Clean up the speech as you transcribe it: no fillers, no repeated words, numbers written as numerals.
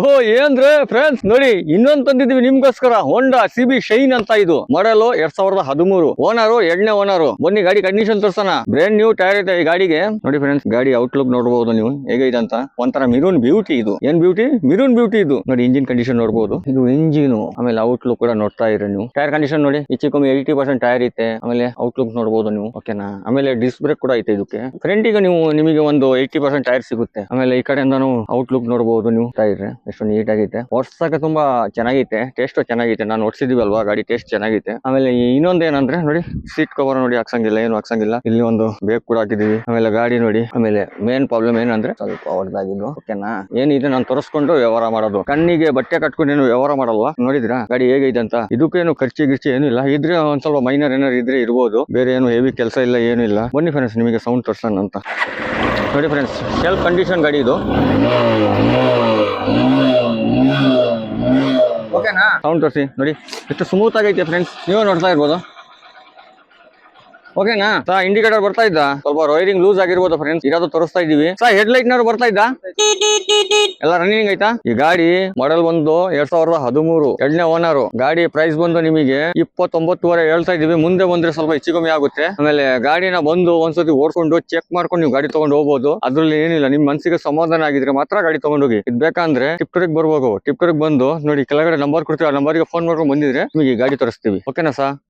ಓ ಏನ್ರೆ ಫ್ರೆಂಡ್ಸ್ ನೋಡಿ ಇನ್ನೊಂದ್ ತಂದಿದ್ವಿ ನಿಮ್ಗೋಸ್ಕರ ಹೋಂಡಾ ಸಿಬಿ ಶೈನ್ ಅಂತ ಇದು ಮಾಡಲು 2013 ಓನರು 2ನೇ ಓನರು. ಬನ್ನಿ ಗಾಡಿ ಕಂಡೀಷನ್ ತೋರ್ಸೋಣ. ಬ್ರ್ಯಾಂಡ್ ನ್ಯೂ ಟೈರ್ ಇದೆ ಈ ಗಾಡಿಗೆ. ನೋಡಿ ಫ್ರೆಂಡ್ಸ್ ಗಾಡಿ ಔಟ್ಲುಕ್ ನೋಡಬಹುದು ನೀವು ಹೇಗಿದೆ ಅಂತ. ಒಂಥರ ಮಿರೂನ್ ಬ್ಯೂಟಿ ಇದು. ಏನ್ ಬ್ಯೂಟಿ? ಮಿರೂನ್ ಬ್ಯೂಟಿ ಇದು. ನೋಡಿ ಇಂಜಿನ್ ಕಂಡೀಷನ್ ನೋಡಬಹುದು. ಇದು ಇಂಜಿನ್ ಆಮೇಲೆ ಔಟ್ಲುಕ್ ಕೂಡ ನೋಡ್ತಾ ಇರಿ ನೀವು. ಟೈರ್ ಕಂಡೀಷನ್ ನೋಡಿ ಹೆಚ್ಚು ಕಮ್ಮಿ 80% ಟೈರ್ ಐತೆ. ಆಮೇಲೆ ಔಟ್ಲುಕ್ ನೋಡಬಹುದು ನೀವು. ಓಕೆನಾ? ಆಮೇಲೆ ಡಿಸ್ಕ್ ಬ್ರೇಕ್ ಕೂಡ ಐತೆ ಇದಕ್ಕೆ. ಫ್ರಂಟ್ ಗೆ ನಿಮಗೆ ಒಂದು 80% ಟೈರ್ ಸಿಗುತ್ತೆ. ಆಮೇಲೆ ಈ ಕಡೆಯಿಂದಾನು ಔಟ್ಲುಕ್ ನೋಡಬಹುದು ನೀವು. ಟೈರ್ ಎಷ್ಟು ನೀಟ್ ಆಗೈತೆ. ಓಡ್ಸಕ್ಕೆ ತುಂಬಾ ಚೆನ್ನಾಗೈತೆ. ಟೇಸ್ಟ್ ಚೆನ್ನಾಗೈತೆ. ನಾನು ಓಡಿಸಿದೀವಲ್ವಾ ಗಾಡಿ ಟೇಸ್ಟ್ ಚೆನ್ನಾಗೈತೆ. ಆಮೇಲೆ ಇನ್ನೊಂದ್ ಏನಂದ್ರೆ ನೋಡಿ ಸೀಟ್ ಕವರ್ ನೋಡಿ ಹಾಕ್ಸಂಗಿಲ್ಲ, ಏನು ಹಾಕ್ಸಂಗಿಲ್ಲ. ಇಲ್ಲಿ ಒಂದು ಬೇಕ್ ಕೂಡ ಹಾಕಿದೀವಿ. ಆಮೇಲೆ ಗಾಡಿ ನೋಡಿ. ಆಮೇಲೆ ಮೇನ್ ಪ್ರಾಬ್ಲಮ್ ಏನಂದ್ರೆ ಸ್ವಲ್ಪ ಹೊಡೆದಾಗಿದ್ದು. ಓಕೆನಾ? ಏನಿದೆ ನಾನು ತೋರಿಸ್ಕೊಂಡು ವ್ಯವಹಾರ ಮಾಡೋದು. ಕಣ್ಣಿಗೆ ಬಟ್ಟೆ ಕಟ್ಕೊಂಡು ಏನು ವ್ಯವಹಾರ ಮಾಡಲ್ವಾ? ನೋಡಿದ್ರಾ ಗಾಡಿ ಹೇಗೈತೆ ಅಂತ. ಇದಕ್ಕೇನು ಖರ್ಚಿ ಗಿರ್ಚಿ ಏನಿಲ್ಲ. ಇದ್ರೆ ಒಂದ್ ಸ್ವಲ್ಪ ಮೈನರ್ ಏನಾರು ಇದ್ರೆ ಇರ್ಬೋದು. ಬೇರೆ ಏನು ಹೆವಿ ಕೆಲಸ ಇಲ್ಲ, ಏನು ಇಲ್ಲ. ಬನ್ನಿ ಫ್ರೆಂಡ್ಸ್ ನಿಮಗೆ ಸೌಂಡ್ ತೋರ್ಸೋಣ ಅಂತ. ನೋಡಿ ಫ್ರೆಂಡ್ಸ್ ಸೆಲ್ಫ್ ಕಂಡೀಷನ್ ಗಾಡಿ ಇದು. ಓಕೆನಾ? ಸೌಂಡ್ ತೋರಿಸಿ ನೋಡಿ ಎಷ್ಟು ಸ್ಮೂತ್ ಆಗೈತೆ ಫ್ರೆಂಡ್ಸ್. ನೀವೇ ನೋಡ್ತಾ ಇರ್ಬೋದು. ಓಕೆನಾ? ಇಂಡಿಕೇಟರ್ ಬರ್ತಾ ಇದ್ದ, ಸ್ವಲ್ಪ ವೈರಿಂಗ್ ಲೂಸ್ ಆಗಿರ್ಬೋದು ಫ್ರೆಂಡ್ಸ್. ಇರೋದು ತೋರಿಸ್ತಾ ಇದೀವಿ. ಹೆಡ್ ಲೈಟ್ ನಾರು ಬರ್ತಾ ಇದ್ದ, ಎಲ್ಲ ರನ್ನಿಂಗ್ ಐತಾ. ಈ ಗಾಡಿ ಮಾಡೆಲ್ ಬಂದು 2013, 2ನೇ ಓನರ್. ಗಾಡಿ ಪ್ರೈಸ್ ಬಂದು ನಿಮಗೆ 29.5 ಹೇಳ್ತಾ ಇದೀವಿ. ಮುಂದೆ ಬಂದ್ರೆ ಸ್ವಲ್ಪ ಹೆಚ್ಚು ಕಮ್ಮಿ ಆಗುತ್ತೆ. ಆಮೇಲೆ ಗಾಡಿನ ಬಂದು ಒಂದ್ಸತಿ ಓಡ್ಕೊಂಡು ಚೆಕ್ ಮಾಡ್ಕೊಂಡು ನೀವು ಗಾಡಿ ತಗೊಂಡು ಹೋಗ್ಬೋದು. ಅದ್ರಲ್ಲಿ ಏನಿಲ್ಲ, ನಿಮ್ ಮನಸ್ಸಿಗೆ ಸಮಾಧಾನ ಆಗಿದ್ರೆ ಮಾತ್ರ ಗಾಡಿ ತಗೊಂಡೋಗಿ. ಇದ್ ಬೇಕಂದ್ರೆ ಟಿಪ್ಟೂರಿಗೆ ಬರ್ಬೋದು. ಟಿಪ್ಟೂರಿಗೆ ಬಂದು ನೋಡಿ ಕೆಳಗಡೆ ನಂಬರ್ ಕೊಡ್ತೀವಿ. ಆ ನಂಬರ್ಗೆ ಫೋನ್ ಮಾಡ್ಕೊಂಡು ಬಂದಿದ್ರೆ ನಿಮಗೆ ಗಾಡಿ ತೋರಿಸ್ತೀವಿ. ಓಕೆನಾ ಸಾ?